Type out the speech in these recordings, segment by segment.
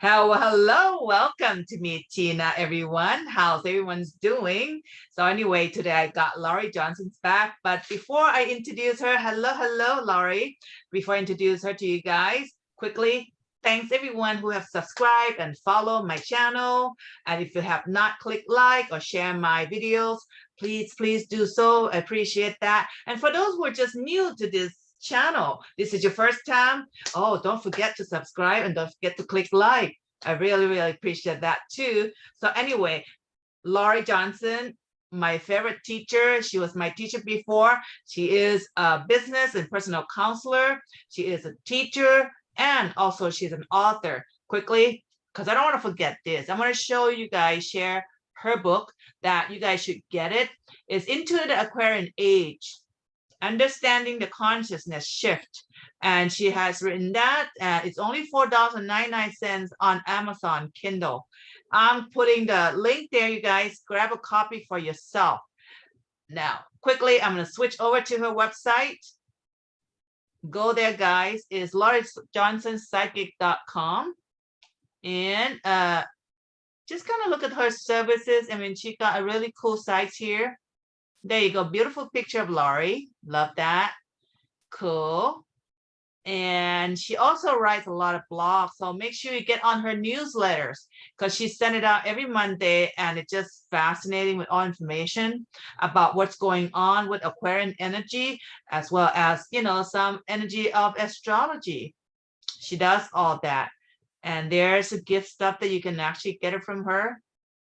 Hello, welcome to meet Tina, everyone. How's everyone's doing? So anyway, today I got Laurie Johnson's back, but before I introduce her, hello, Laurie. Before I introduce her to you guys, quickly, thanks everyone who have subscribed and followed my channel. And if you have not clicked like or share my videos, please do so. I appreciate that. And for those who are just new to this channel, this is your first time, oh, don't forget to subscribe and don't forget to click like. I really appreciate that too. So anyway, Laurie Johnson, my favorite teacher. She was my teacher before. She is a business and personal counselor. She is a teacher and also she's an author. Quickly, because I don't want to forget this, I'm going to show you guys, share her book that you guys should get it. It's Into the Aquarian Age, Understanding the Consciousness Shift. And she has written that. It's only $4.99 on Amazon Kindle. I'm putting the link there, you guys. Grab a copy for yourself. Now, quickly, I'm going to switch over to her website. Go there, guys. It's lauriejohnsonpsychic.com. And just kind of look at her services. I mean, she got a really cool site here. There you go. Beautiful picture of Laurie. Love that. Cool. And she also writes a lot of blogs. So make sure you get on her newsletters because she sends it out every Monday. And it's just fascinating with all information about what's going on with Aquarian energy, as well as, some energy of astrology. She does all that. And there's a gift stuff that you can actually get it from her.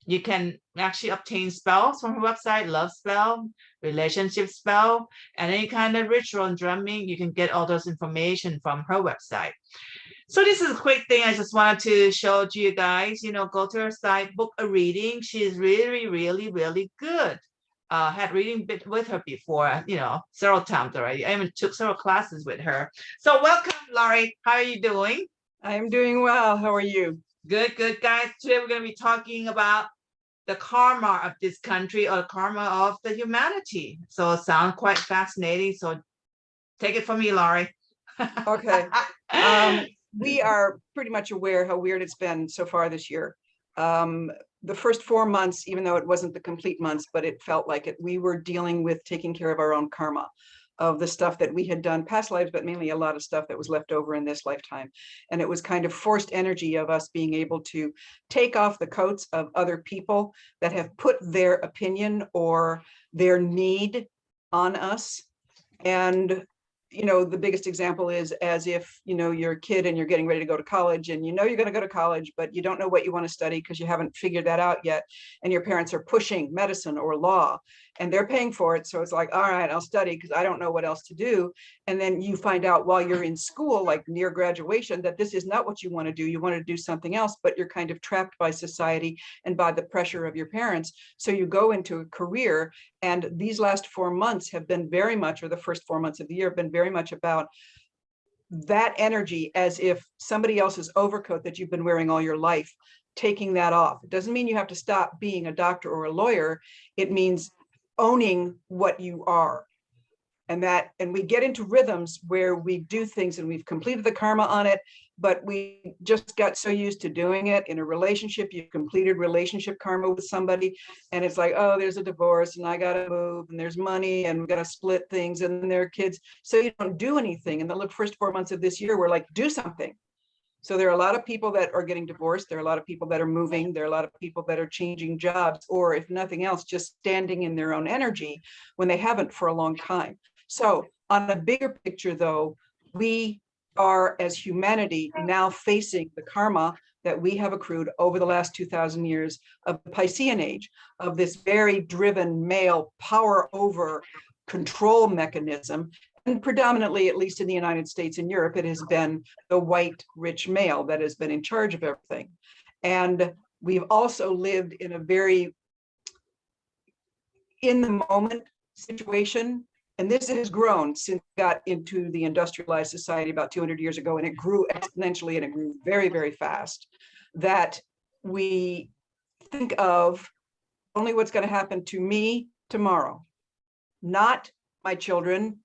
You can actually obtain spells from her website, love spell, relationship spell, and any kind of ritual and drumming. You can get all those information from her website. So this is a quick thing I just wanted to show to you guys. Go to her site, book a reading. She's really good. Had reading bit with her before, several times already. I even took several classes with her. So welcome, Laurie. How are you doing? I'm doing well. How are you? Good, guys. Today we're going to be talking about the karma of this country or karma of the humanity. So it sounds quite fascinating. So take it from me, Laurie. Okay. We are pretty much aware how weird it's been so far this year. The first 4 months, even though it wasn't the complete months, but it felt like it, we were dealing with taking care of our own karma of the stuff that we had done past lives, but mainly a lot of stuff that was left over in this lifetime. And it was kind of forced energy of us being able to take off the coats of other people that have put their opinion or their need on us. And the biggest example is as if, you're a kid and you're getting ready to go to college and you're going to go to college, but you don't know what you want to study because you haven't figured that out yet. And your parents are pushing medicine or law and they're paying for it. So it's like, all right, I'll study because I don't know what else to do. And then you find out while you're in school, like near graduation, that this is not what you want to do. You want to do something else, but you're kind of trapped by society and by the pressure of your parents. So you go into a career. And these last 4 months have been very much, or the first 4 months of the year have been very much about that energy, as if somebody else's overcoat that you've been wearing all your life, taking that off. It doesn't mean you have to stop being a doctor or a lawyer. It means owning what you are. And we get into rhythms where we do things and we've completed the karma on it, but we just got so used to doing it. In a relationship, you've completed relationship karma with somebody and it's like, oh, there's a divorce and I gotta move and there's money and we gotta split things and then there are kids. So you don't do anything. And the first 4 months of this year, we're like, do something. So there are a lot of people that are getting divorced. There are a lot of people that are moving. There are a lot of people that are changing jobs, or if nothing else, just standing in their own energy when they haven't for a long time. So on a bigger picture, though, we are, as humanity, now facing the karma that we have accrued over the last 2,000 years of the Piscean age, of this very driven male power over control mechanism. And predominantly, at least in the United States and Europe, it has been the white, rich male that has been in charge of everything. And we've also lived in a very in the moment situation. And this has grown since we got into the industrialized society about 200 years ago, and it grew exponentially and it grew very fast, that we think of only what's going to happen to me tomorrow, not my children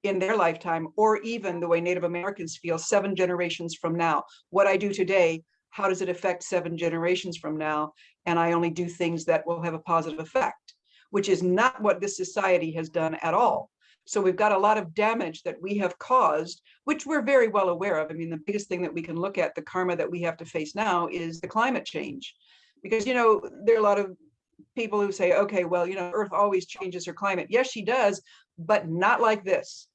in their lifetime, or even the way Native Americans feel 7 generations from now. What I do today how does it affect 7 generations from now? And I only do things that will have a positive effect, which is not what this society has done at all. So we've got a lot of damage that we have caused, which we're very well aware of. I mean, the biggest thing that we can look at, the karma that we have to face now, is the climate change. Because, you know, there are a lot of people who say, okay, well, you know, Earth always changes her climate. Yes, she does, but not like this,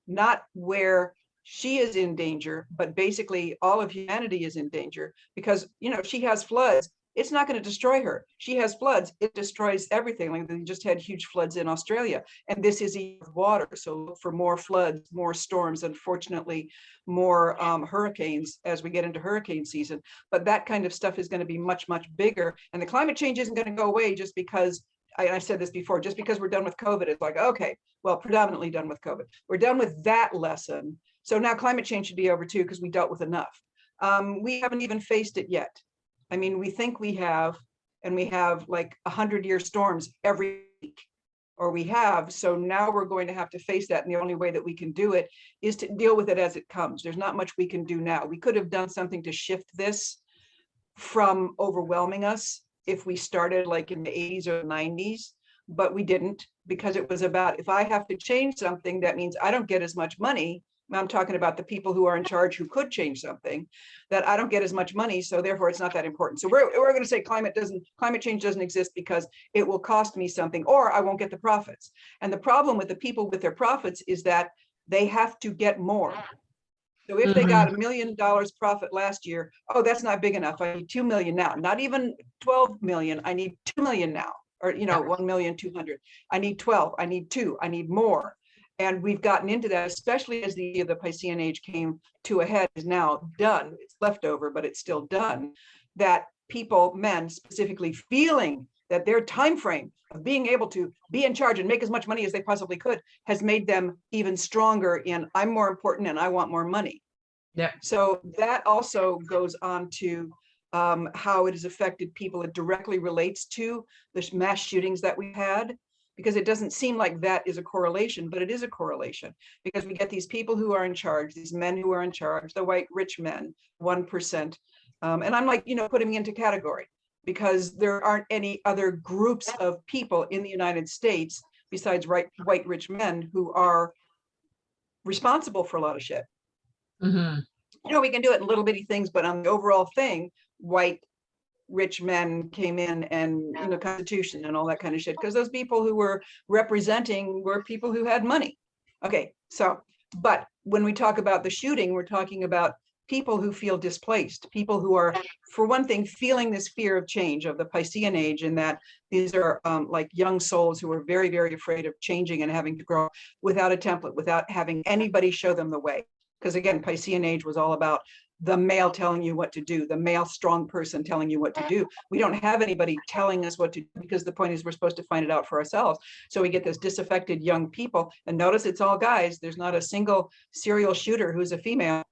not where she is in danger, but basically all of humanity is in danger because, you know, she has floods. It's not going to destroy her. She has floods. It destroys everything. Like they just had huge floods in Australia, and this is water. So look for more floods, more storms, unfortunately, more hurricanes as we get into hurricane season. But that kind of stuff is going to be much, much bigger. And the climate change isn't going to go away just because I said this before, just because we're done with COVID. It's like, okay, well, predominantly done with COVID. We're done with that lesson. So now climate change should be over too, because we dealt with enough. We haven't even faced it yet. I mean, we think we have, and we have like 100-year storms every week, or we have. So now we're going to have to face that. And the only way that we can do it is to deal with it as it comes. There's not much we can do now. We could have done something to shift this from overwhelming us if we started like in the 80s or 90s, but we didn't, because it was about, if I have to change something, that means I don't get as much money. I'm talking about the people who are in charge who could change something, that I don't get as much money, so therefore it's not that important. So we're going to say climate change doesn't exist because it will cost me something, or I won't get the profits. And the problem with the people with their profits is that they have to get more. So if they got $1 million profit last year, oh, that's not big enough. I need 2 million now. Not even 12 million. I need 2 million now, or 1,200,000. I need 12. I need 2. I need more. And we've gotten into that, especially as the Piscean age came to a head, is now done. It's leftover, but it's still done. That people, men specifically, feeling that their time frame of being able to be in charge and make as much money as they possibly could has made them even stronger in, I'm more important and I want more money. Yeah. So that also goes on to how it has affected people. It directly relates to the mass shootings that we had, because it doesn't seem like that is a correlation, but it is a correlation, because we get these people who are in charge, these men who are in charge, the white rich men, 1%. And I'm like, putting me into category, because there aren't any other groups of people in the United States besides white rich men who are responsible for a lot of shit. We can do it in little bitty things, but on the overall thing, white rich men came in and Constitution and all that kind of shit, because those people who were representing were people who had money. Okay, so, but when we talk about the shooting, we're talking about people who feel displaced, people who are, for one thing, feeling this fear of change, of the Piscean age, and that these are like young souls who are very, very afraid of changing and having to grow without a template, without having anybody show them the way. Because again, Piscean age was all about the male telling you what to do, the male strong person telling you what to do. We don't have anybody telling us what to do, because the point is we're supposed to find it out for ourselves. So we get this disaffected young people, and notice it's all guys. There's not a single serial shooter who's a female.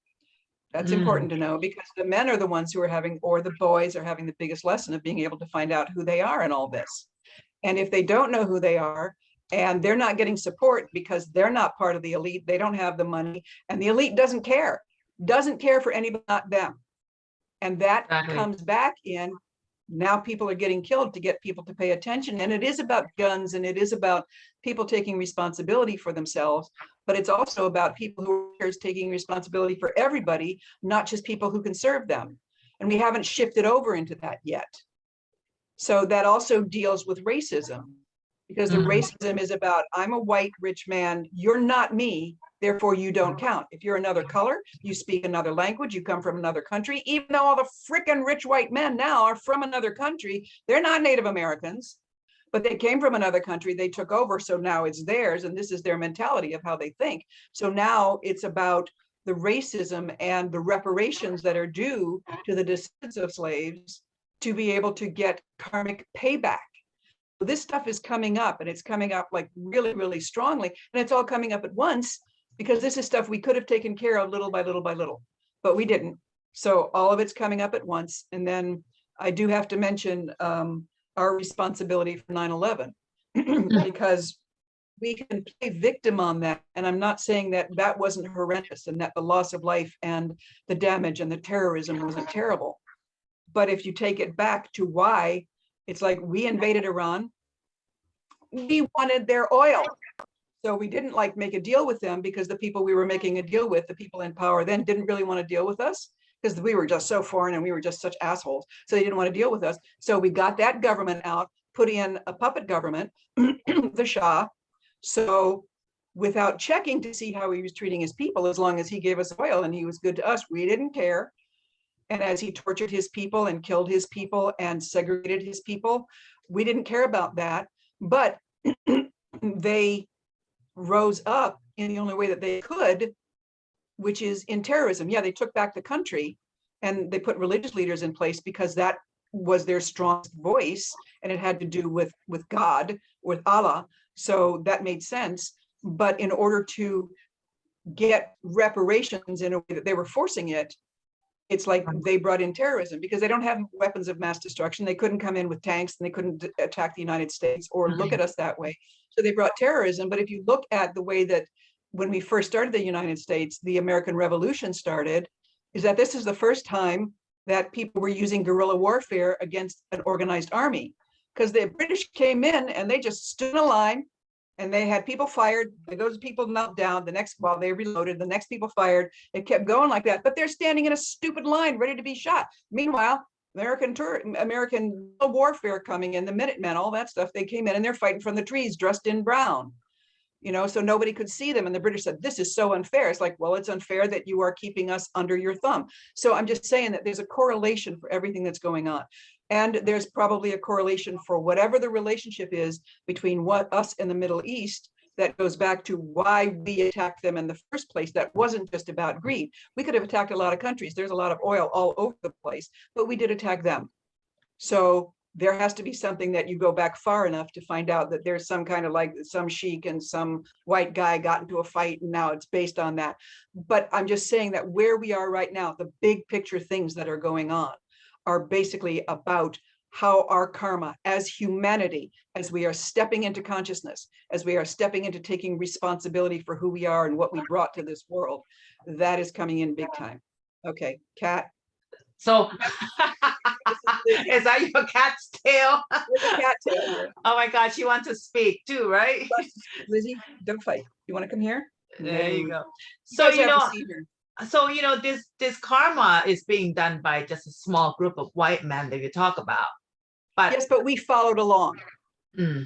That's important to know, because the men are the ones who are having, or the boys are having, the biggest lesson of being able to find out who they are in all this. And if they don't know who they are, and they're not getting support because they're not part of the elite, they don't have the money, and the elite doesn't care for anybody, not them. And that comes back in, now people are getting killed to get people to pay attention. And it is about guns, and it is about people taking responsibility for themselves, but it's also about people who are taking responsibility for everybody, not just people who can serve them. And we haven't shifted over into that yet. So that also deals with racism, because the racism is about, I'm a white rich man, you're not me, therefore you don't count. If you're another color, you speak another language, you come from another country, even though all the freaking rich white men now are from another country, they're not Native Americans, but they came from another country, they took over, so now it's theirs, and this is their mentality of how they think. So now it's about the racism and the reparations that are due to the descendants of slaves to be able to get karmic payback. This stuff is coming up, and it's coming up like really, really strongly, and it's all coming up at once, because this is stuff we could have taken care of little by little by little, but we didn't. So all of it's coming up at once. And then I do have to mention our responsibility for 9/11, because we can play victim on that. And I'm not saying that that wasn't horrendous and that the loss of life and the damage and the terrorism wasn't terrible. But if you take it back to why, it's like we invaded Iran. We wanted their oil. So we didn't like make a deal with them because the people we were making a deal with, the people in power then, didn't really want to deal with us because we were just so foreign and we were just such assholes. So they didn't want to deal with us. So we got that government out, put in a puppet government, the Shah. So without checking to see how he was treating his people, as long as he gave us oil and he was good to us, we didn't care. And as he tortured his people and killed his people and segregated his people, we didn't care about that. But they rose up in the only way that they could, which is in terrorism. Yeah, they took back the country and they put religious leaders in place because that was their strongest voice, and it had to do with God, with Allah. So that made sense. But in order to get reparations in a way that they were forcing it, it's like they brought in terrorism because they don't have weapons of mass destruction. They couldn't come in with tanks and they couldn't attack the United States or look at us that way. So they brought terrorism. But if you look at the way that when we first started the United States, the American Revolution started, is that this is the first time that people were using guerrilla warfare against an organized army, because the British came in and they just stood in a line and they had people fired. Those people knelt down. The next, while they reloaded, the next people fired. It kept going like that. But they're standing in a stupid line, ready to be shot. Meanwhile, American warfare coming in, the Minutemen, all that stuff. They came in and they're fighting from the trees, dressed in brown. So nobody could see them. And the British said, "This is so unfair." It's like, well, it's unfair that you are keeping us under your thumb. So I'm just saying that there's a correlation for everything that's going on. And there's probably a correlation for whatever the relationship is between what us in the Middle East, that goes back to why we attacked them in the first place. That wasn't just about greed. We could have attacked a lot of countries. There's a lot of oil all over the place, but we did attack them. So there has to be something that you go back far enough to find out that there's some kind of, like, some sheik and some white guy got into a fight and now it's based on that. But I'm just saying that where we are right now, the big picture things that are going on are basically about how our karma as humanity, as we are stepping into consciousness, as we are stepping into taking responsibility for who we are and what we brought to this world, that is coming in big time. Okay, Kat. So is that your cat's tail? There's a cat tail here. Oh my God, she wants to speak too, right? Lizzie, don't fight. You want to come here? There you go. So this karma is being done by just a small group of white men that you talk about. But yes, but we followed along. Mm,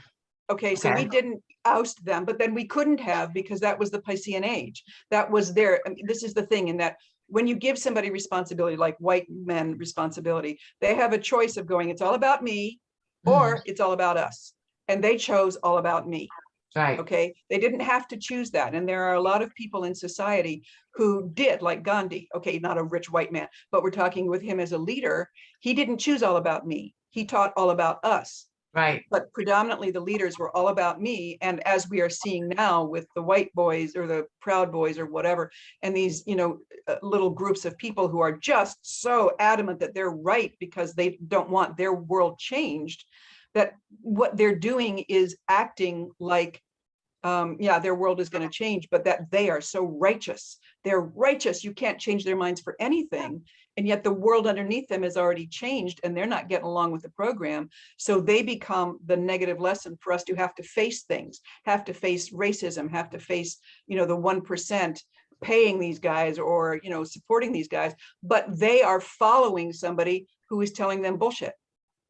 Okay, so we didn't oust them, but then we couldn't have, because that was the Piscean age. That was their, I mean, this is the thing, in that when you give somebody responsibility, like white men responsibility, they have a choice of going, it's all about me, or it's all about us. And they chose all about me. right. Okay, they didn't have to choose that. And there are a lot of people in society who did, like Gandhi. Okay, not a rich white man, but we're talking with him as a leader. He didn't choose all about me. He taught all about us. Right. But predominantly the leaders were all about me. And as we are seeing now with the white boys or the Proud Boys or whatever, and these, little groups of people who are just so adamant that they're right because they don't want their world changed, that what they're doing is acting like, their world is going to change, but that they are so righteous. They're righteous. You can't change their minds for anything. And yet the world underneath them has already changed and they're not getting along with the program. So they become the negative lesson for us to have to face things, have to face racism, have to face, the 1% paying these guys or, supporting these guys, but they are following somebody who is telling them bullshit.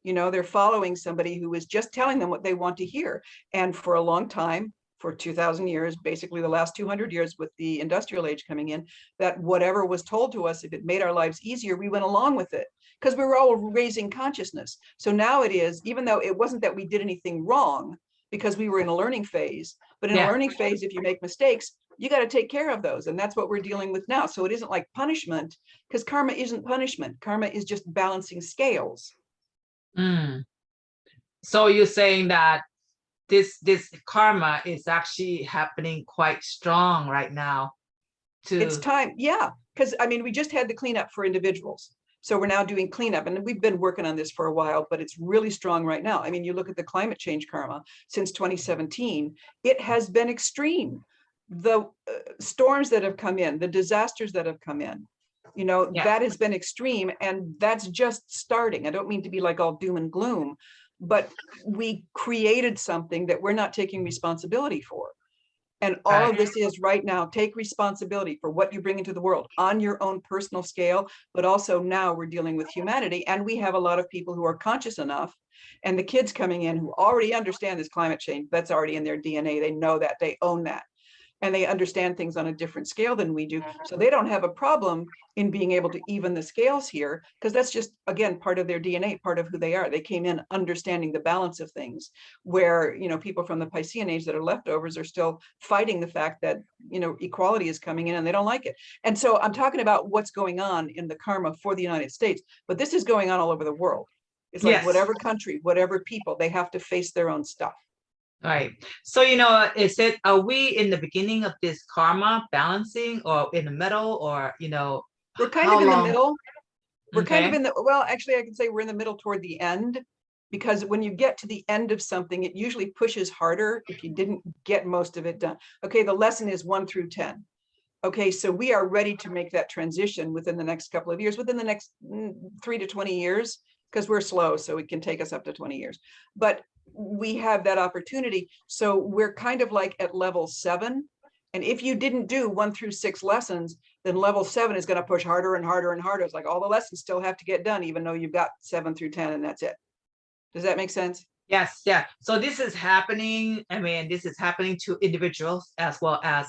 They're following somebody who is just telling them what they want to hear. And for a long time, for 2000 years, basically the last 200 years with the industrial age coming in, that whatever was told to us, if it made our lives easier, we went along with it because we were all raising consciousness. So now it is, even though it wasn't that we did anything wrong because we were in a learning phase, but in a learning phase, if you make mistakes, you got to take care of those. And that's what we're dealing with now. So it isn't like punishment, because karma isn't punishment. Karma is just balancing scales. So you're saying that this karma is actually happening quite strong right now. It's time, because we just had the cleanup for individuals. So we're now doing cleanup, and we've been working on this for a while, but it's really strong right now. You look at the climate change karma since 2017, it has been extreme. The storms that have come in, the disasters that have come in, You know, Yeah. that has been extreme, and that's just starting. I don't mean to be like all doom and gloom, but we created something that we're not taking responsibility for. And all Right. of this is right now, take responsibility for what you bring into the world on your own personal scale, but also now we're dealing with humanity. And we have a lot of people who are conscious enough, and the kids coming in who already understand this climate change, that's already in their DNA. They know that, they own that. And they understand things on a different scale than we do. So they don't have a problem in being able to even the scales here, because that's just, again, part of their DNA, part of who they are. They came in understanding the balance of things, where, you know, people from the Piscean age that are leftovers are still fighting the fact that, you know, equality is coming in and they don't like it. And so I'm talking about what's going on in the karma for the United States, but this is going on all over the world. It's like Yes. whatever country, whatever people, they have to face their own stuff. Right. So, are we in the beginning of this karma balancing, or in the middle, or, We're kind how of in the long? middle. We're kind of Okay. in the, well, actually, I can say we're in the middle toward the end, because when you get to the end of something, it usually pushes harder if you didn't get most of it done. Okay, the lesson is 1 through 10. Okay, so we are ready to make that transition within the next couple of years, within the next 3 to 20 years, because we're slow, so it can take us up to 20 years. But we have that opportunity. So we're kind of like at level 7. And if you didn't do 1 through 6 lessons, then level 7 is going to push harder and harder and harder. It's like all the lessons still have to get done, even though you've got 7 through 10 and that's it. Does that make sense? Yes. Yeah. So this is happening. I mean, this is happening to individuals as well as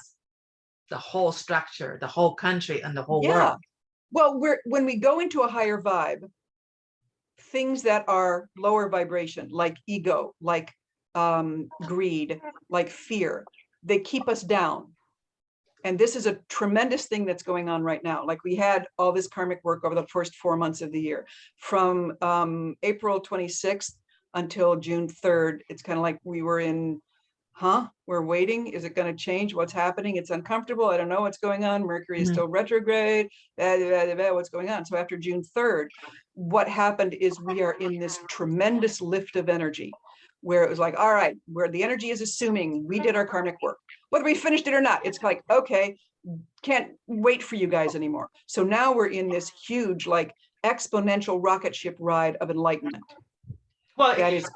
the whole structure, the whole country, and the whole Yeah. world. Well, when we go into a higher vibe, things that are lower vibration, like ego, like greed, like fear, they keep us down. And this is a tremendous thing that's going on right now. Like, we had all this karmic work over the first 4 months of the year, from April 26th until June 3rd. It's kind of like we were in, we're waiting. Is it going to change? What's happening? It's uncomfortable. I don't know what's going on. Mercury is still retrograde. What's going on? So after June 3rd, what happened is we are in this tremendous lift of energy, where it was like, all right, where the energy is assuming we did our karmic work, whether we finished it or not. It's like, okay, can't wait for you guys anymore. So now we're in this huge, like, exponential rocket ship ride of enlightenment. Well, That is,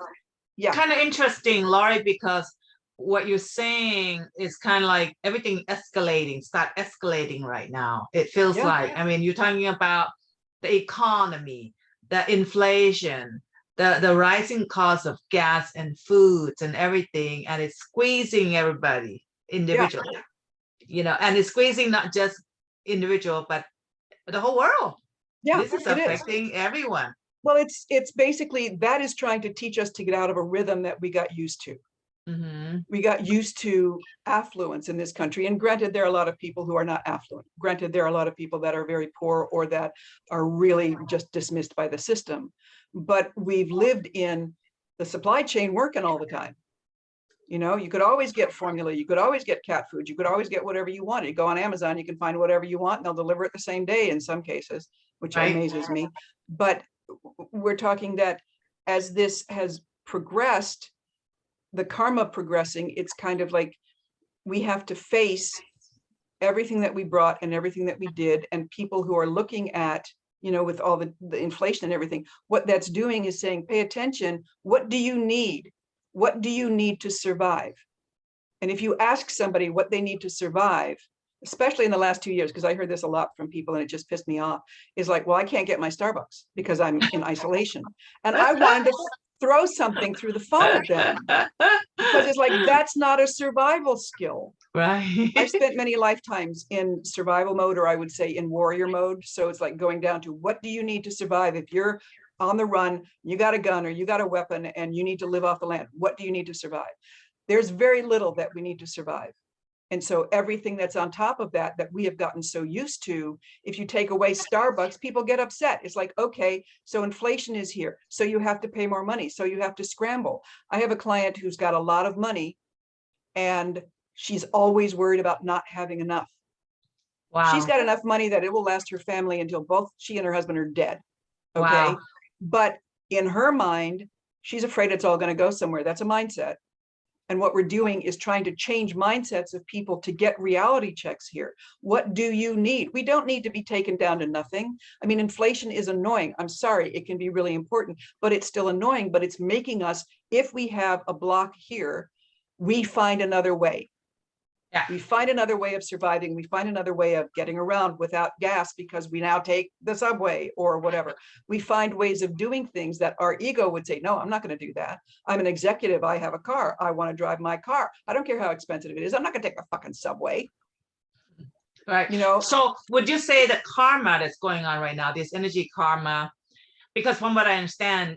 yeah, kind of interesting, Laurie, because what you're saying is kind of like everything start escalating right now. It feels yeah, like, I mean, you're talking about the economy, the inflation, the rising cost of gas and foods and everything, and it's squeezing everybody yeah, individually, and it's squeezing not just individual, but the whole world. yeah, This is it is. affecting everyone. Well, it's basically, that is trying to teach us to get out of a rhythm that we got used to. We got used to affluence in this country. And granted, there are a lot of people who are not affluent. Granted, there are a lot of people that are very poor, or that are really just dismissed by the system. But we've lived in the supply chain working all the time. You know, you could always get formula, you could always get cat food, you could always get whatever you wanted. You go on Amazon, you can find whatever you want, and they'll deliver it the same day in some cases, which Right. amazes me. But we're talking that as this has progressed, the karma progressing, it's kind of like we have to face everything that we brought and everything that we did, and people who are looking at, with all the inflation and everything, what that's doing is saying, pay attention. What do you need? What do you need to survive? And if you ask somebody what they need to survive, especially in the last 2 years, because I heard this a lot from people and it just pissed me off, is like, well, I can't get my Starbucks because I'm in isolation. And I wanted to throw something through the phone at them, because it's like, that's not a survival skill. Right. I've spent many lifetimes in survival mode, or I would say in warrior mode. So it's like going down to, what do you need to survive? If you're on the run, you got a gun or you got a weapon and you need to live off the land, what do you need to survive? There's very little that we need to survive. And so everything that's on top of that we have gotten so used to, if you take away Starbucks, people get upset. It's like, okay, so inflation is here, so you have to pay more money, so you have to scramble. I have a client who's got a lot of money, and she's always worried about not having enough. Wow. She's got enough money that it will last her family until both she and her husband are dead. Okay. Wow. But in her mind, she's afraid it's all going to go somewhere. That's a mindset. And what we're doing is trying to change mindsets of people to get reality checks here. What do you need? We don't need to be taken down to nothing. I mean, inflation is annoying. I'm sorry, it can be really important, but it's still annoying, but it's making us, if we have a block here, we find another way. Yeah. We find another way of surviving. We find another way of getting around without gas because we now take the subway or whatever. We find ways of doing things that our ego would say, no, I'm not going to do that. I'm an executive. I have a car. I want to drive my car. I don't care how expensive it is. I'm not going to take the fucking subway. Right. You know, So would you say the karma that's going on right now, this energy karma, because from what I understand,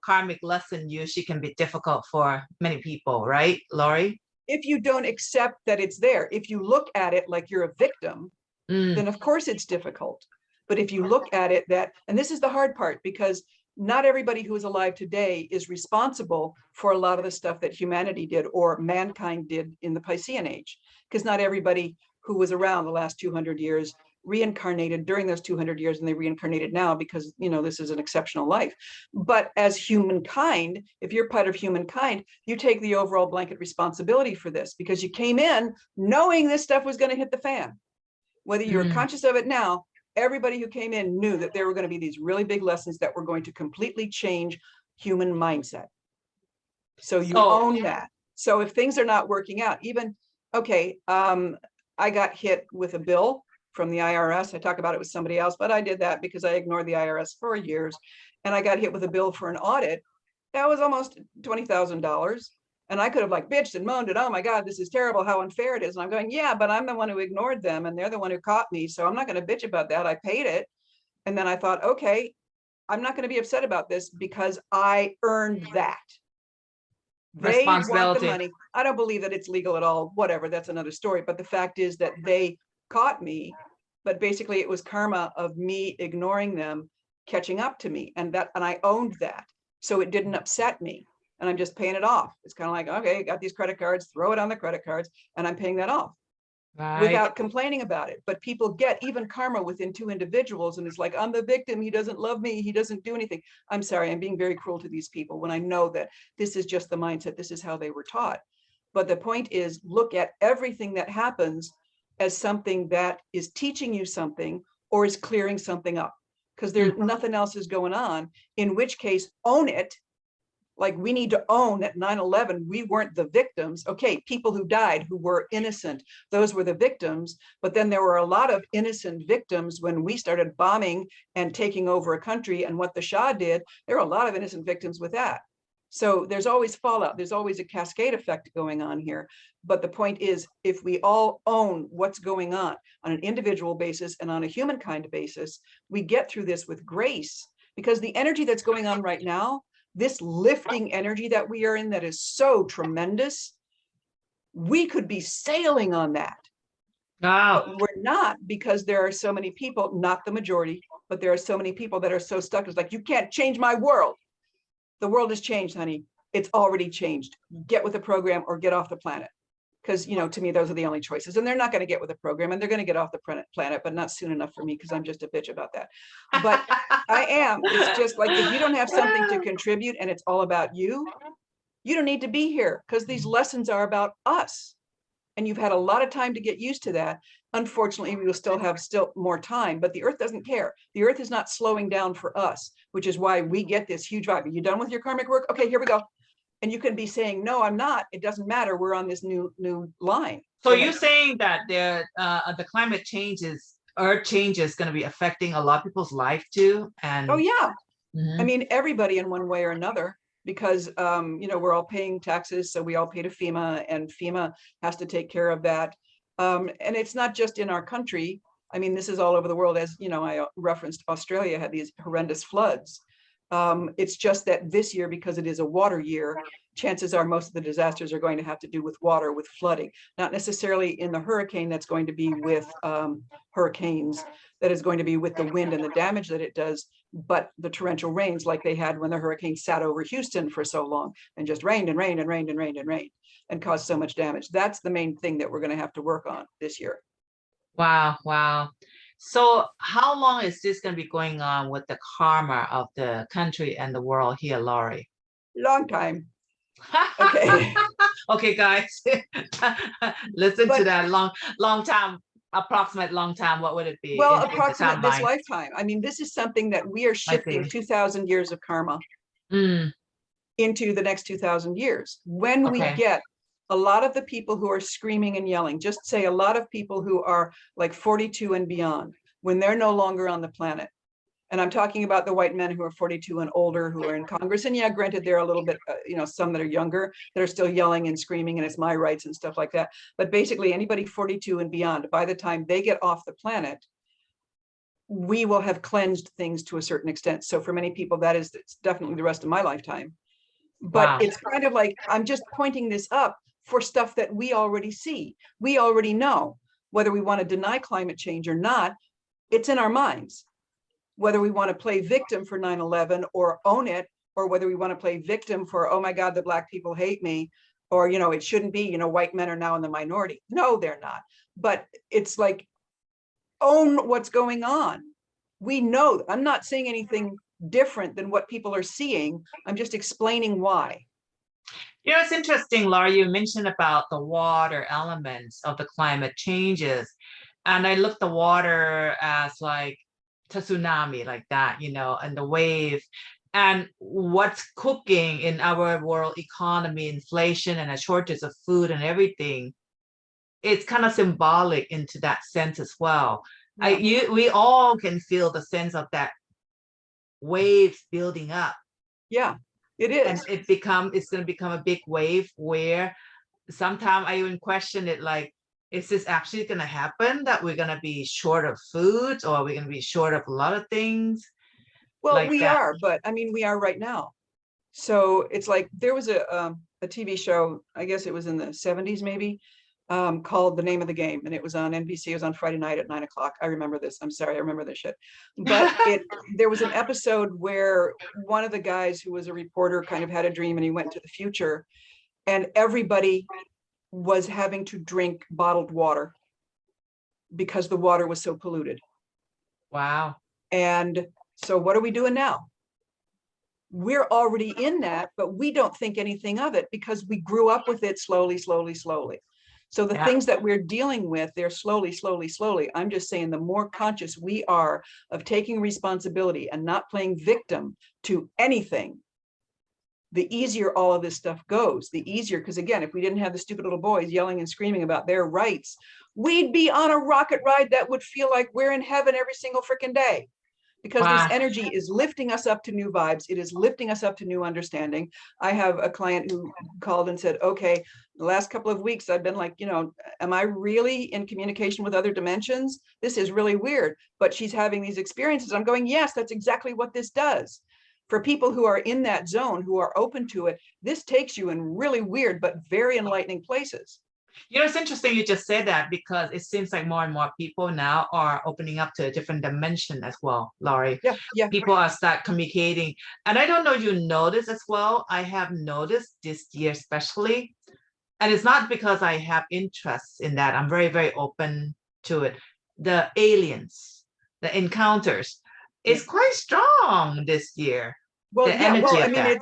karmic lesson usually can be difficult for many people, right, Laurie? if you don't accept that it's there, if you look at it like you're a victim, then of course it's difficult. But if you look at it that, and this is the hard part, because not everybody who is alive today is responsible for a lot of the stuff that humanity did or mankind did in the Piscean age, because not everybody who was around the last 200 years reincarnated during those 200 years, and they reincarnated now because this is an exceptional life. But as humankind, if you're part of humankind, you take the overall blanket responsibility for this, because you came in knowing this stuff was going to hit the fan. Whether you're conscious of it now, everybody who came in knew that there were going to be these really big lessons that were going to completely change human mindset. So you own that. So if things are not working out, even, okay, I got hit with a bill from the IRS. I talk about it with somebody else, but I did that because I ignored the IRS for years. And I got hit with a bill for an audit. That was almost $20,000. And I could have bitched and moaned and, oh my God, this is terrible, how unfair it is. And I'm going, yeah, but I'm the one who ignored them and they're the one who caught me. So I'm not going to bitch about that. I paid it. And then I thought, okay, I'm not going to be upset about this because I earned that. They want the money. I don't believe that it's legal at all, whatever, that's another story. But the fact is that they caught me, but basically it was karma of me ignoring them, catching up to me. And I owned that. So it didn't upset me. And I'm just paying it off. It's kind of like, okay, got these credit cards, throw it on the credit cards, and I'm paying that off without complaining about it. But people get even karma within two individuals, and it's like, I'm the victim. He doesn't love me. He doesn't do anything. I'm sorry. I'm being very cruel to these people when I know that this is just the mindset. This is how they were taught. But the point is, look at everything that happens as something that is teaching you something or is clearing something up, because there's nothing else is going on, in which case own it. Like, we need to own that 9/11, we weren't the victims. Okay, people who died who were innocent, those were the victims. But then there were a lot of innocent victims when we started bombing and taking over a country. And what the Shah did, there were a lot of innocent victims with that. So there's always fallout. There's always a cascade effect going on here. But the point is, if we all own what's going on an individual basis and on a humankind basis, we get through this with grace, because the energy that's going on right now, this lifting energy that we are in, that is so tremendous, we could be sailing on that. But we're not, because there are so many people, not the majority, but there are so many people that are so stuck. It's like, you can't change my world. The world has changed, honey. It's already changed. Get with the program or get off the planet. Because, to me, those are the only choices. And they're not going to get with the program, and they're going to get off the planet, but not soon enough for me, because I'm just a bitch about that. But I am. It's just like, if you don't have something to contribute and it's all about you, you don't need to be here, because these lessons are about us. And you've had a lot of time to get used to that. Unfortunately, we will still have more time, but the earth doesn't care. The earth is not slowing down for us, which is why we get this huge vibe. Are you done with your karmic work? Okay, here we go. And you can be saying, no, I'm not. It doesn't matter. We're on this new line. So you're saying that the climate changes, earth change is going to be affecting a lot of people's life too? And oh yeah. I mean, everybody in one way or another, because we're all paying taxes. So we all pay to FEMA, and FEMA has to take care of that. And it's not just in our country. I mean, this is all over the world. As I referenced, Australia had these horrendous floods. It's just that this year, because it is a water year, chances are most of the disasters are going to have to do with water, with flooding, not necessarily in the hurricane. That's going to be with hurricanes, that is going to be with the wind and the damage that it does, but the torrential rains, like they had when the hurricane sat over Houston for so long and just rained and rained and rained and rained and rained and caused so much damage. That's the main thing that we're going to have to work on this year. Wow. So how long is this going to be going on with the karma of the country and the world here, Laurie? Long time. Okay. Okay, guys, listen to But that long time, approximate long time. What would it be well, in the approximate this timeline? lifetime. I mean, this is something that we are I shifting see. 2,000 years of karma Mm, into the next 2,000 years. When we okay. get a lot of the people who are screaming and yelling, just say a lot of people who are like 42 and beyond, when they're no longer on the planet. And I'm talking about the white men who are 42 and older who are in Congress. And yeah, granted, there are a little bit, some that are younger that are still yelling and screaming and it's my rights and stuff like that. But basically anybody 42 and beyond, by the time they get off the planet, we will have cleansed things to a certain extent. So for many people, it's definitely the rest of my lifetime. But Wow. it's kind of like, I'm just pointing this up for stuff that we already see. We already know whether we want to deny climate change or not. It's in our minds, whether we want to play victim for 9/11 or own it, or whether we want to play victim for, oh my God, the Black people hate me, or, it shouldn't be, white men are now in the minority. No, they're not. But it's like, own what's going on. We know, I'm not saying anything different than what people are seeing. I'm just explaining why. You know, it's interesting, Laura, you mentioned about the water elements of the climate changes. And I look the water as like tsunami, like that, and the wave. And what's cooking in our world economy, inflation, and a shortage of food and everything, it's kind of symbolic into that sense as well. Yeah, We all can feel the sense of that waves building up, yeah, it and is. it's going to become a big wave where sometimes I even question it, like, is this actually going to happen, that we're going to be short of food, or are we going to be short of a lot of things Well, like we that? are, but I mean, we are right now. So it's like there was a TV show, I guess it was in the 70s, maybe, called The Name of the Game. And it was on NBC. It was on Friday night at 9 o'clock. I remember this. I'm sorry, I remember this shit. But there was an episode where one of the guys who was a reporter kind of had a dream and he went into the future, and everybody was having to drink bottled water because the water was so polluted. Wow. And so what are we doing now? We're already in that, but we don't think anything of it because we grew up with it slowly, slowly, slowly. So the Yeah. things that we're dealing with, they're slowly, slowly, slowly. I'm just saying the more conscious we are of taking responsibility and not playing victim to anything, the easier all of this stuff goes. The easier, because again, if we didn't have the stupid little boys yelling and screaming about their rights, we'd be on a rocket ride that would feel like we're in heaven every single freaking day. Because this Wow. energy is lifting us up to new vibes. It is lifting us up to new understanding. I have a client who called and said, okay, the last couple of weeks, I've been like, am I really in communication with other dimensions? This is really weird, but she's having these experiences. I'm going, yes, that's exactly what this does. For people who are in that zone, who are open to it, this takes you in really weird, but very enlightening places. It's interesting you just said that, because it seems like more and more people now are opening up to a different dimension as well, Laurie. Yeah, yeah. People are start communicating. And I don't know if you notice as well, I have noticed this year especially, and it's not because I have interests in that. I'm very, very open to it. The aliens, the encounters, Yeah. is quite strong this year. Well, The yeah, well, energy I of mean, that.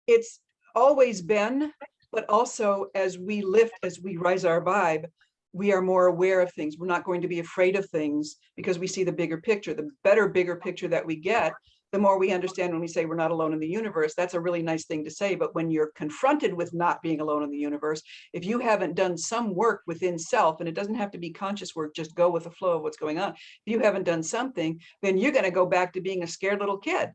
it's always been, but also as we lift, as we rise our vibe, we are more aware of things. We're not going to be afraid of things because we see the bigger picture. The better, bigger picture that we get, the more we understand. When we say we're not alone in the universe, that's a really nice thing to say. But when you're confronted with not being alone in the universe, if you haven't done some work within self, and it doesn't have to be conscious work, just go with the flow of what's going on. If you haven't done something, then you're going to go back to being a scared little kid,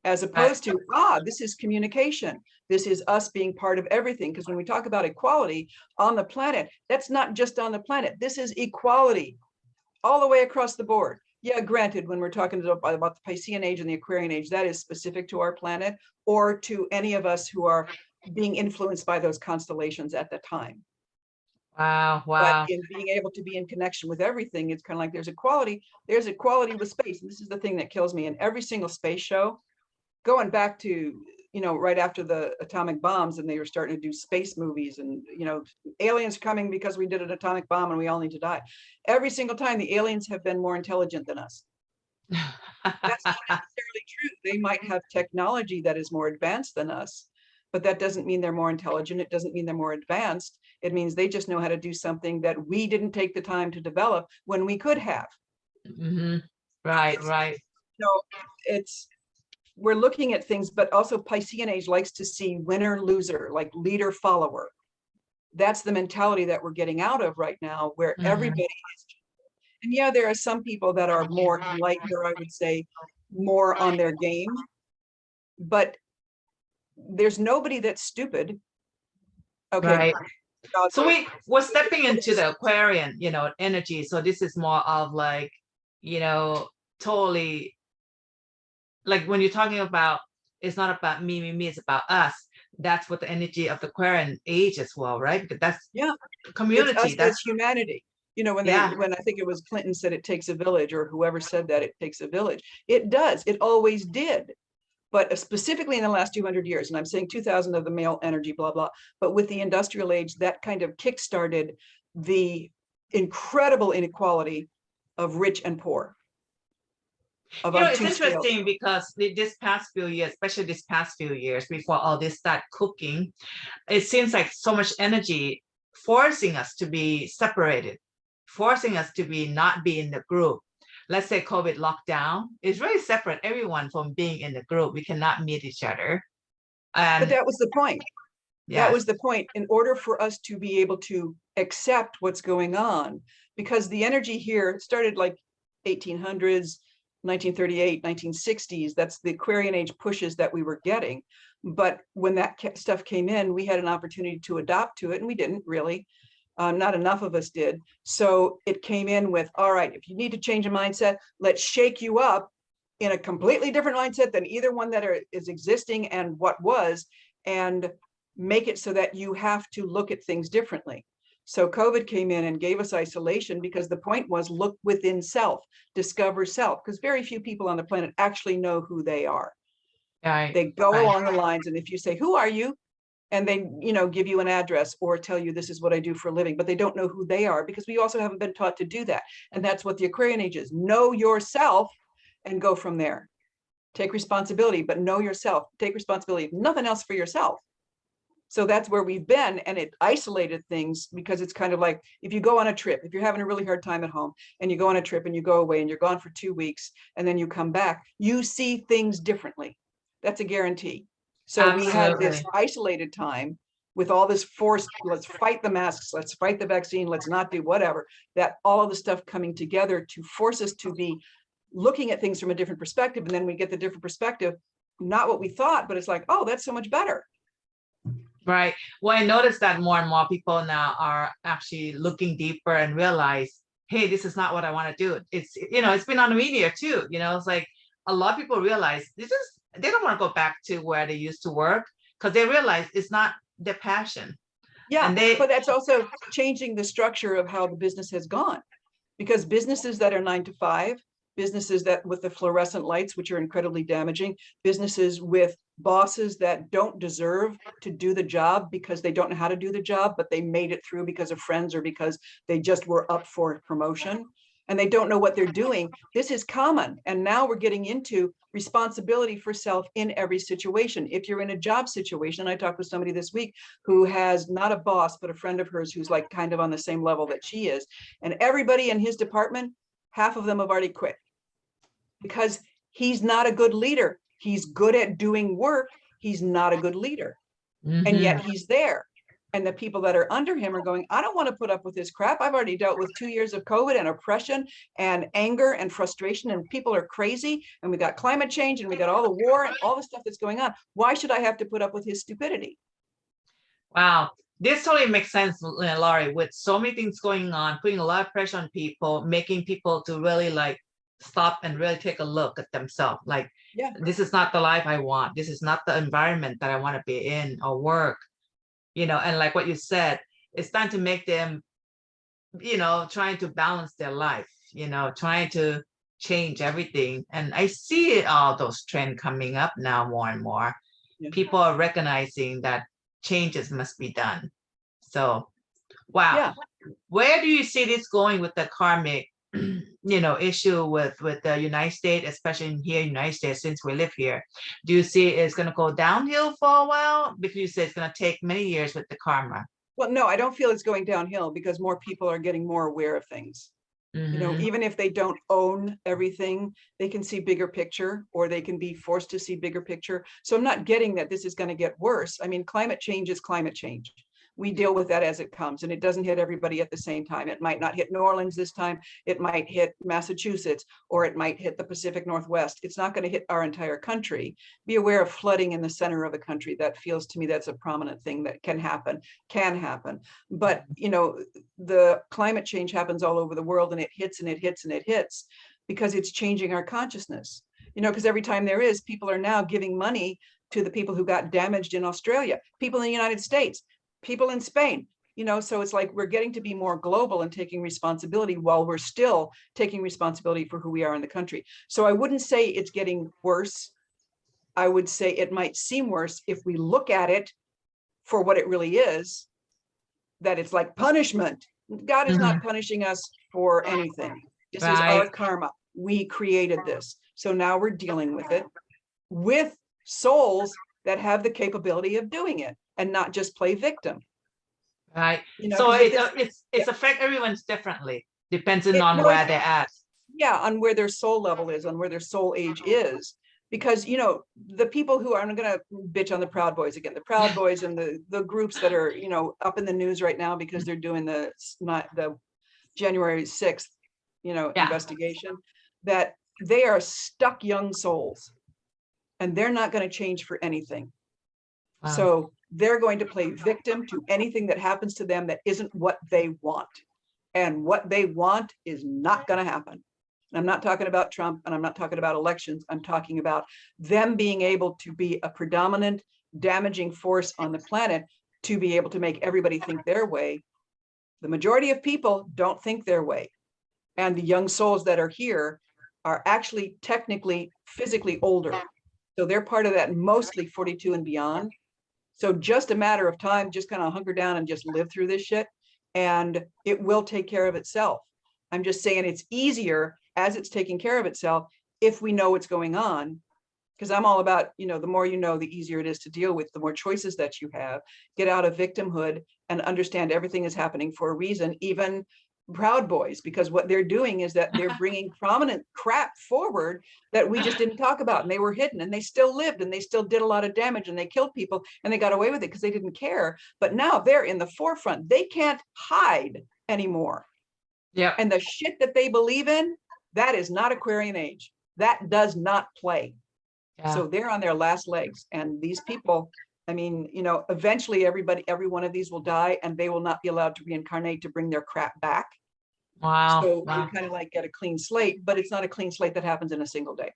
as Right. opposed to, this is communication. This is us being part of everything. Because when we talk about equality on the planet, that's not just on the planet. This is equality all the way across the board. Yeah, granted, when we're talking about the Piscean age and the Aquarian age, that is specific to our planet or to any of us who are being influenced by those constellations at the time. Wow, But wow. in being able to be in connection with everything, it's kind of like there's equality with space. And this is the thing that kills me in every single space show, going back to, right after the atomic bombs, and they were starting to do space movies and, aliens coming because we did an atomic bomb and we all need to die. Every single time the aliens have been more intelligent than us. That's not necessarily true. They might have technology that is more advanced than us, but that doesn't mean they're more intelligent. It doesn't mean they're more advanced. It means they just know how to do something that we didn't take the time to develop when we could have. Right, right. So we're looking at things, but also Piscean age likes to see winner, loser, like leader, follower. That's the mentality that we're getting out of right now, where everybody is. And yeah, there are some people that are more enlightened, or I would say more on their game, but there's nobody that's stupid. Okay. Right. So we're stepping into the Aquarian, energy. So this is more of like, totally like when you're talking about, it's not about me, it's about us. That's what the energy of the Aquarian age as well, right? Because that's community. It's us, that's humanity. When I think it was Clinton said it takes a village, or whoever said that it takes a village. It does. It always did. But specifically in the last 200 years, and I'm saying 2000 of the male energy, blah, blah, but with the industrial age, that kind of kickstarted the incredible inequality of rich and poor. It's interesting because this past few years, especially this past few years before all this started cooking, it seems like so much energy forcing us to be separated, forcing us to not be in the group. Let's say COVID lockdown is really separate everyone from being in the group. We cannot meet each other. But that was the point. Yes. That was the point. In order for us to be able to accept what's going on, because the energy here started like 1800s, 1938, 1960s. That's the Aquarian age pushes that we were getting. But when that stuff came in, we had an opportunity to adopt to it, and we didn't really. Not enough of us did. So it came in with, all right, if you need to change a mindset, let's shake you up in a completely different mindset than either one that is existing and what was, and make it so that you have to look at things differently. So COVID came in and gave us isolation, because the point was look within self, discover self, because very few people on the planet actually know who they are. Right. They go along the lines, and if you say, who are you? And they, give you an address or tell you this is what I do for a living, but they don't know who they are, because we also haven't been taught to do that. And that's what the Aquarian age is. Know yourself and go from there. Take responsibility, but know yourself. Take responsibility, nothing else for yourself. So that's where we've been, and it isolated things, because it's kind of like if you go on a trip, if you're having a really hard time at home and you go on a trip and you go away and you're gone for 2 weeks and then you come back, you see things differently. That's a guarantee. So we had this isolated time with all this forced, let's fight the masks, let's fight the vaccine, let's not do whatever, that all of the stuff coming together to force us to be looking at things from a different perspective. And then we get the different perspective, not what we thought, but it's like, oh, that's so much better. Right. Well, I noticed that more and more people now are actually looking deeper and realize, hey, this is not what I want to do. It's, it's been on the media too. It's like a lot of people realize they don't want to go back to where they used to work, because they realize it's not their passion. Yeah, but that's also changing the structure of how the business has gone, because businesses that are 9 to 5, businesses that with the fluorescent lights, which are incredibly damaging, businesses with bosses that don't deserve to do the job because they don't know how to do the job, but they made it through because of friends or because they just were up for promotion and they don't know what they're doing. This is common. And now we're getting into responsibility for self in every situation. If you're in a job situation, I talked with somebody this week who has not a boss, but a friend of hers who's like kind of on the same level that she is. And everybody in his department, half of them have already quit because he's not a good leader. He's good at doing work. He's not a good leader. And yet he's there. And the people that are under him are going, I don't want to put up with this crap. I've already dealt with 2 years of COVID and oppression and anger and frustration, and people are crazy. And we got climate change and we got all the war and all the stuff that's going on. Why should I have to put up with his stupidity? Wow. This totally makes sense, Laurie, with so many things going on, putting a lot of pressure on people, making people to really like stop and really take a look at themselves. Like, this is not the life I want. This is not the environment that I want to be in or work. And like what you said, it's time to make them, trying to balance their life, trying to change everything. And I see all those trends coming up now more and more. People are recognizing that changes must be done. So, wow. Where do you see this going with the karmic issue with the United States, especially in here, United States, since we live here. Do you see it's going to go downhill for a while? Because you say it's going to take many years with the karma. Well, no, I don't feel it's going downhill because more people are getting more aware of things. Hmm. Even if they don't own everything, they can see bigger picture, or they can be forced to see bigger picture. So I'm not getting that this is going to get worse. I mean, climate change is climate change. We deal with that as it comes, and it doesn't hit everybody at the same time. It might not hit New Orleans this time. It might hit Massachusetts, or it might hit the Pacific Northwest. It's not going to hit our entire country. Be aware of flooding in the center of a country. That feels to me that's a prominent thing that can happen. But the climate change happens all over the world, and it hits and it hits and it hits because it's changing our consciousness. Because every time there is, people are now giving money to the people who got damaged in Australia, people in the United States, people in Spain. So it's like we're getting to be more global and taking responsibility while we're still taking responsibility for who we are in the country. So I wouldn't say it's getting worse. I would say it might seem worse if we look at it for what it really is, that it's like punishment. God is Hmm. not punishing us for anything. This is Right. our karma. We created this. So now we're dealing with it with souls that have the capability of doing it and not just play victim. Right. So Because if this, it's affect everyone's differently, depending it, on no, where they're at. yeah, on where their soul level is, on where their soul age is. Because the people who are, I'm going to bitch on the Proud Boys again, the Proud Boys and the groups that are up in the news right now because they're doing the January 6th Yeah. investigation, that they are stuck young souls and they're not going to change for anything. Wow. So they're going to play victim to anything that happens to them that isn't what they want. And what they want is not going to happen. I'm not talking about Trump, and I'm not talking about elections. I'm talking about them being able to be a predominant damaging force on the planet, to be able to make everybody think their way. The majority of people don't think their way. And the young souls that are here are actually technically physically older. So they're part of that mostly 42 and beyond. So just a matter of time, just kind of hunker down and just live through this shit, and it will take care of itself. I'm just saying it's easier as it's taking care of itself if we know what's going on. Because I'm all about, the more you know, the easier it is to deal with, the more choices that you have. Get out of victimhood and understand everything is happening for a reason, even Proud Boys, because what they're doing is that they're bringing prominent crap forward that we just didn't talk about, and they were hidden, and they still lived, and they still did a lot of damage, and they killed people, and they got away with it because they didn't care. But now they're in the forefront. They can't hide anymore. Yeah. And the shit that they believe in, that is not Aquarian age. That does not play. Yeah. So they're on their last legs. And these people, I mean, eventually every one of these will die, and they will not be allowed to reincarnate to bring their crap back. Wow. So Wow. you kind of like get a clean slate, but it's not a clean slate that happens in a single day.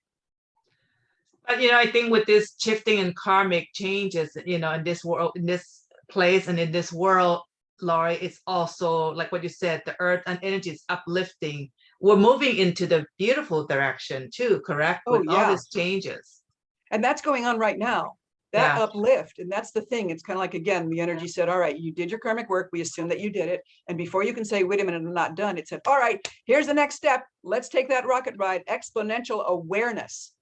But I think with this shifting and karmic changes, in this world, in this place, and in this world, Laurie, it's also like what you said, the earth and energy is uplifting. We're moving into the beautiful direction too, correct? Oh With all yeah. these changes. And that's going on right now. That Yeah. uplift. And that's the thing. It's kind of like, again, the energy said, all right, you did your karmic work. We assume that you did it. And before you can say, wait a minute, I'm not done, it said, all right, here's the next step. Let's take that rocket ride, exponential awareness.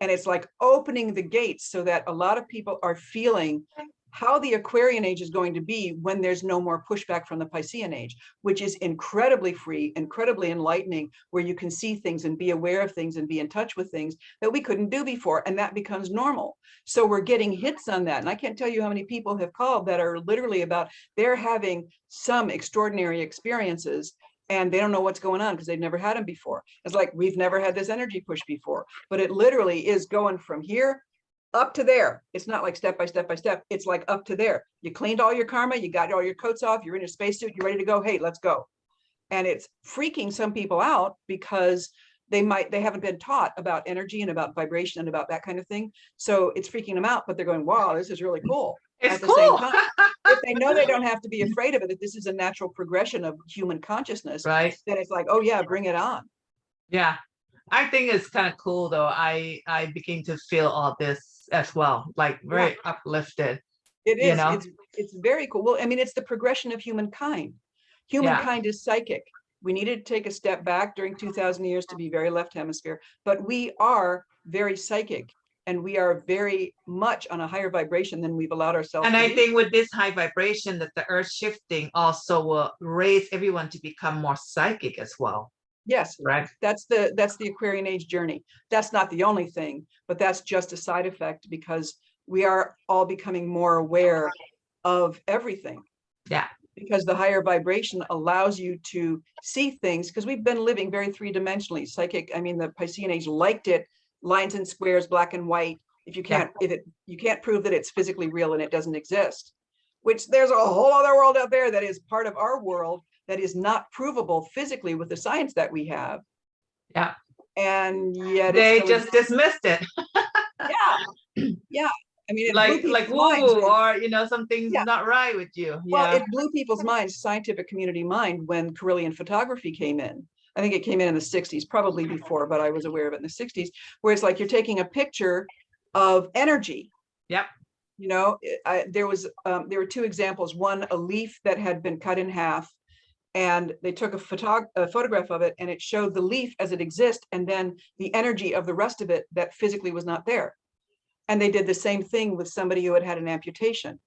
And it's like opening the gates so that a lot of people are feeling how the Aquarian age is going to be when there's no more pushback from the Piscean age, which is incredibly free, incredibly enlightening, where you can see things and be aware of things and be in touch with things that we couldn't do before. And that becomes normal. So we're getting hits on that. And I can't tell you how many people have called that are literally about, they're having some extraordinary experiences and they don't know what's going on because they've never had them before. It's like, we've never had this energy push before, but it literally is going from here up to there. It's not like step by step by step. It's like up to there. You cleaned all your karma, you got all your coats off, you're in your spacesuit, you're ready to go. Hey, let's go. And it's freaking some people out because they haven't been taught about energy and about vibration and about that kind of thing. So it's freaking them out, but they're going, wow, this is really cool. It's At the same cool. time, if they know they don't have to be afraid of it, that this is a natural progression of human consciousness, Right. then it's like, oh yeah, bring it on. Yeah. I think it's kind of cool though. I begin to feel all this as well, like Yeah, very uplifted, it you is. know? It's very cool. Well, I mean, it's the progression of humankind. Yeah. Humankind is psychic. We needed to take a step back during 2000 years to be very left hemisphere, but we are very psychic and we are very much on a higher vibration than we've allowed ourselves And to I be. think with this high vibration that the earth shifting also will raise everyone to become more psychic as well. Yes, right? That's the Aquarian age journey. That's not the only thing, but that's just a side effect because we are all becoming more aware of everything. Yeah. Because the higher vibration allows you to see things, because we've been living very three-dimensionally. Psychic, I mean, the Piscean age liked it, lines and squares, black and white. If you can't, you can't prove that it's physically real and it doesn't exist, which there's a whole other world out there that is part of our world that is not provable physically with the science that we have. Yeah. And yet they just dismissed it. Yeah. I mean, it blew like people's woo minds. woo, or something's Yeah. not right with you. Well, Yeah. it blew people's minds, scientific community mind, when Carillion photography came in. I think it came in the 60s, probably before, but I was aware of it in the 60s, where it's like you're taking a picture of energy. Yep. You know, there were two examples. One, a leaf that had been cut in half, and they took a photograph of it, and it showed the leaf as it exists, and then the energy of the rest of it that physically was not there. And they did the same thing with somebody who had had an amputation.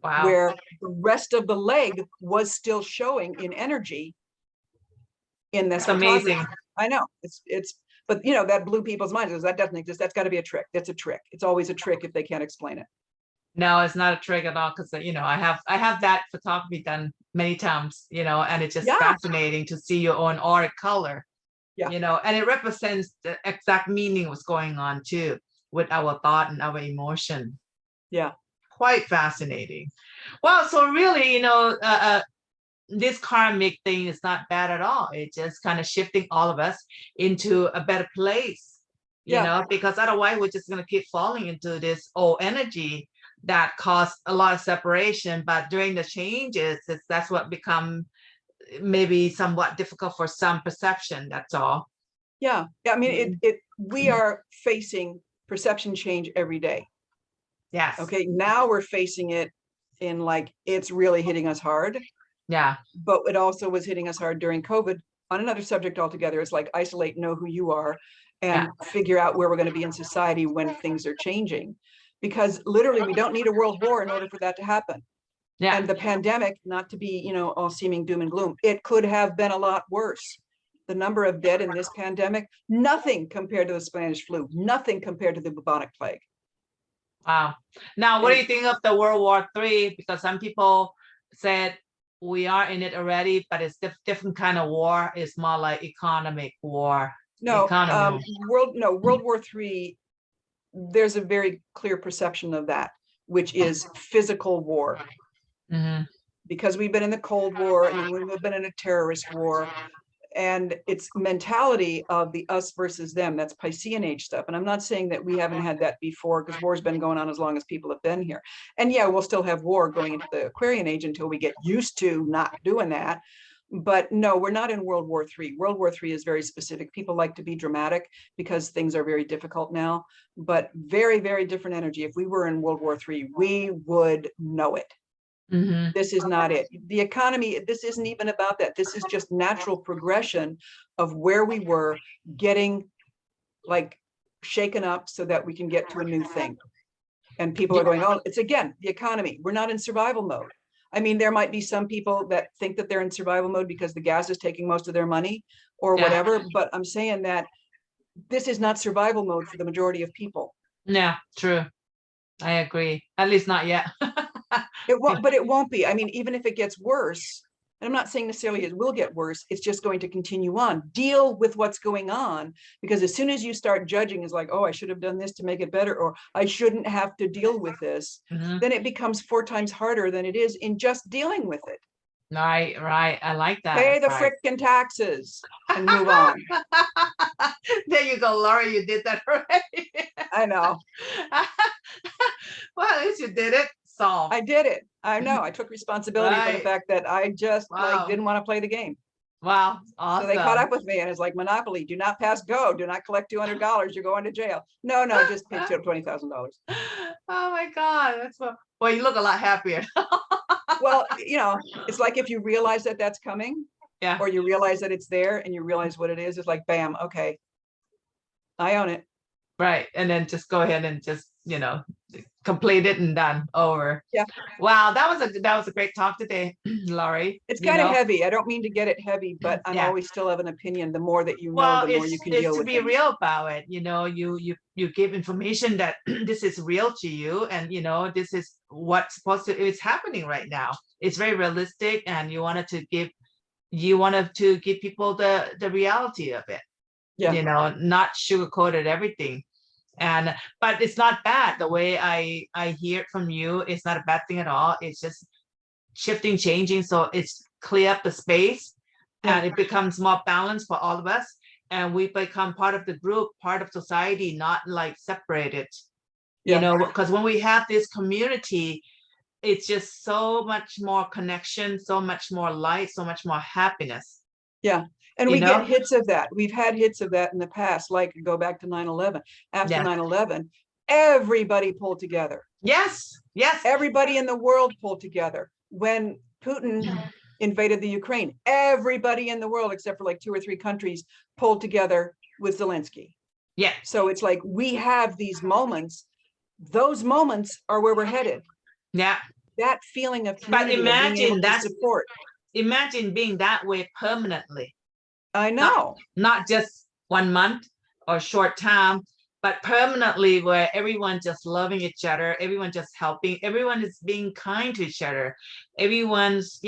Wow. Where the rest of the leg was still showing in energy in this. It's amazing. I know it's, but you know, that blew people's minds. That doesn't exist. That's got to be a trick. That's a trick. It's always a trick if they can't explain it. No, it's not a trick at all, because I have that photography done many times, and it's just fascinating to see your own auric color. Yeah. And it represents the exact meaning what's going on too with our thought and our emotion. Yeah. Quite fascinating. Wow. So really, this karmic thing is not bad at all. It's just kind of shifting all of us into a better place, because otherwise we're just going to keep falling into this old energy that caused a lot of separation. But during the changes, that's what become maybe somewhat difficult for some perception. That's all. Yeah. I mean, we are facing perception change every day. Yes. Okay. Now we're facing it in like, it's really hitting us hard. Yeah. But it also was hitting us hard during COVID. On another subject altogether, it's like isolate, know who you are, and figure out where we're going to be in society when things are changing. Because literally, we don't need a world war in order for that to happen. Yeah. And the pandemic, not to be, all seeming doom and gloom, it could have been a lot worse. The number of dead in this pandemic, nothing compared to the Spanish flu, nothing compared to the bubonic plague. Wow. Now, what do you think of the World War III? Because some people said we are in it already, but it's different kind of war. It's more like economic war. No, World War III, there's a very clear perception of that, which is physical war. Mm-hmm. Because we've been in the Cold War, and then we've been in a terrorist war. And it's mentality of the us versus them. That's Piscean age stuff. And I'm not saying that we haven't had that before, because war's been going on as long as people have been here. And yeah, we'll still have war going into the Aquarian age until we get used to not doing that. But no, we're not in World War III. World War III is very specific. People like to be dramatic because things are very difficult now, but very, very different energy. If we were in World War III, we would know it. Mm-hmm. This is not it. The economy, this isn't even about that. This is just natural progression of where we were getting like shaken up so that we can get to a new thing. And people are going, oh, it's again, the economy. We're not in survival mode. I mean, there might be some people that think that they're in survival mode because the gas is taking most of their money or whatever. But I'm saying that this is not survival mode for the majority of people. Yeah, true. I agree. At least not yet. It won't, but it won't be. I mean, even if it gets worse, and I'm not saying necessarily it will get worse, it's just going to continue on. Deal with what's going on, because as soon as you start judging is like, oh, I should have done this to make it better, or I shouldn't have to deal with this, then it becomes 4 times harder than it is in just dealing with it. Right. I like that. Pay the frickin' taxes and move on. There you go, Laurie, you did that already. I know. Well, at least you did it. So I did it. I know. I took responsibility for the fact that I just didn't want to play the game. Wow. Awesome. So they caught up with me, and it's like Monopoly. Do not pass go. Do not collect $200. You're going to jail. No, just pay $20,000. Oh my God. That's well, you look a lot happier. Well, it's like if you realize that that's coming, Yeah. or you realize that it's there and you realize what it is. It's like, bam, okay, I own it. Right. And then just go ahead and just, complete it and done over. Yeah. Wow, that was a great talk today, Laurie. It's kind of heavy. I don't mean to get it heavy, but I'm Yeah. always still have an opinion. The more that you know, Well, the more you can it's deal to with be things. real about it. You give information that this is real to you, and this is what's supposed to it's happening right now. It's very realistic, and you wanted to give people the reality of it. Yeah. Not sugarcoated everything. But it's not bad. The way I hear it from you, it's not a bad thing at all. It's just shifting, changing. So it's clear up the space Yeah. and it becomes more balanced for all of us. And we become part of the group, part of society, not like separated, Yeah. because when we have this community, it's just so much more connection, so much more light, so much more happiness, Yeah. And you we get know? hits of that. We've had hits of that in the past, like go back to 9/11. After Yeah. 9/11, everybody pulled together. Yes. Yes. Everybody in the world pulled together. When Putin invaded the Ukraine, everybody in the world, except for like 2 or 3 countries, pulled together with Zelensky. Yeah. So it's like we have these moments. Those moments are where we're headed. Yeah. That feeling of But community, of being able to support. imagine being that way permanently. I Not know. not just 1 month or short time, but permanently, where everyone just loving each other, everyone just helping, everyone is being kind to each other, everyone's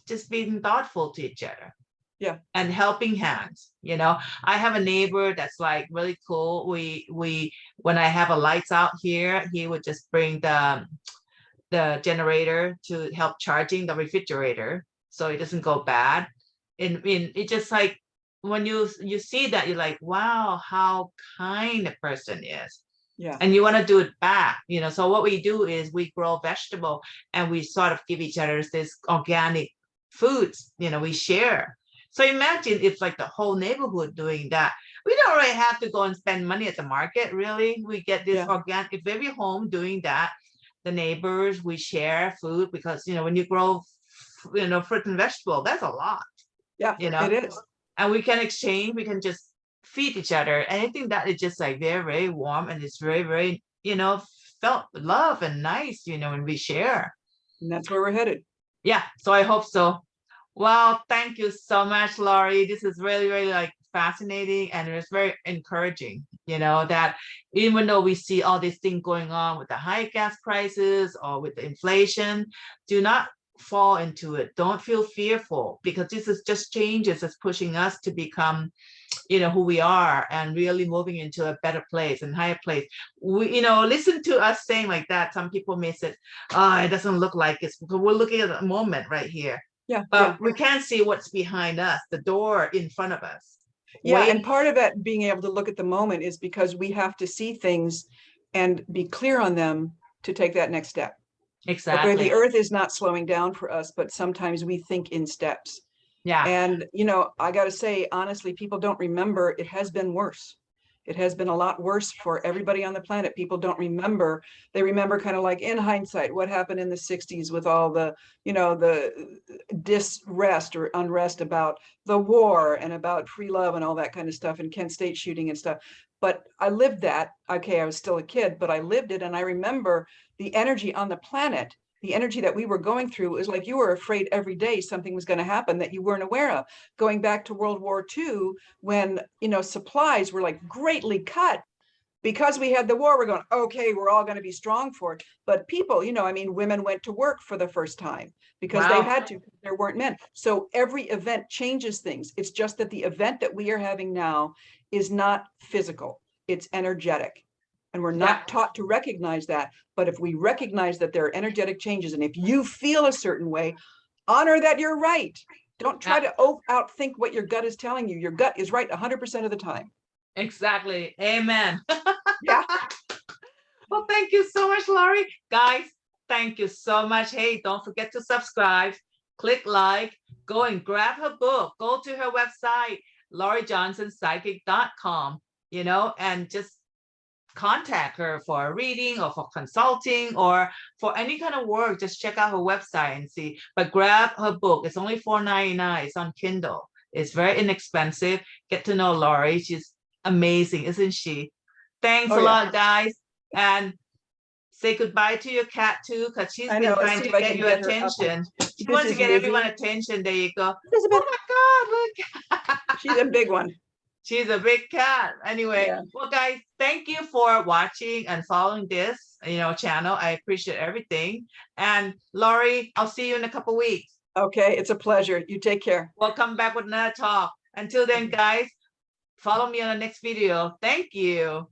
just being thoughtful to each other. Yeah. And helping hands. I have a neighbor that's like really cool. We when I have a lights out here, he would just bring the generator to help charging the refrigerator so it doesn't go bad. And it just like when you see that, you're like, wow, how kind a person is. Yeah. And you want to do it back. So what we do is we grow vegetable and we sort of give each other this organic foods. We share. So imagine if like the whole neighborhood doing that. We don't really have to go and spend money at the market, really. We get this Yeah. organic, if every home doing that, the neighbors, we share food, because when you grow fruit and vegetable, that's a lot. Yeah, it is. And we can exchange, we can just feed each other. Anything that is just like very, very warm, and it's very, very, felt love and nice, when we share. And that's where we're headed. Yeah, so I hope so. Well, thank you so much, Laurie. This is really, really like fascinating, and it's very encouraging, that even though we see all these things going on with the high gas prices or with the inflation, do not fall into it. Don't feel fearful, because this is just changes that's pushing us to become who we are, and really moving into a better place and higher place. We listen to us saying like that, some people may say, oh, it doesn't look like it's, because we're looking at the moment right here. Yeah. But we can't see what's behind us, the door in front of us. Yeah. And part of it, being able to look at the moment, is because we have to see things and be clear on them to take that next step. Exactly. Okay, the earth is not slowing down for us, but sometimes we think in steps. Yeah. And, I got to say, honestly, people don't remember it has been worse. It has been a lot worse for everybody on the planet. People don't remember. They remember kind of like in hindsight, what happened in the 60s with all the, the disrest or unrest about the war and about free love and all that kind of stuff, and Kent State shooting and stuff. But I lived that. Okay, I was still a kid, but I lived it. And I remember the energy on the planet, the energy that we were going through. Is like you were afraid every day something was going to happen that you weren't aware of. Going back to World War II, when supplies were like greatly cut because we had the war. We're going, okay, we're all going to be strong for it. But people, women went to work for the first time because they had to. There weren't men. So every event changes things. It's just that the event that we are having now is not physical, it's energetic. And we're not taught to recognize that. But if we recognize that there are energetic changes, and if you feel a certain way, honor that you're right. Don't try to outthink what your gut is telling you. Your gut is right 100% of the time. Exactly. Amen. Yeah. Well, thank you so much, Laurie. Guys, thank you so much. Hey, don't forget to subscribe, click like, go and grab her book, go to her website, lauriejohnsonpsychic.com, and just contact her for a reading or for consulting or for any kind of work, just check out her website and see. But grab her book. It's only $4.99. It's on Kindle. It's very inexpensive. Get to know Laurie. She's amazing, isn't she? Thanks Oh, a yeah. lot, guys. And say goodbye to your cat too, because she's I been know. Let's trying see to if I get can your get her up. attention. She This wants to is get everyone Mizzy. attention. There you go. Elizabeth, Oh my God, look. she's a big one. She's a big cat. Anyway, Yeah. well, guys, thank you for watching and following this, channel. I appreciate everything. And Laurie, I'll see you in a couple weeks. Okay, it's a pleasure. You take care. We'll come back with another talk. Until then, guys, follow me on the next video. Thank you.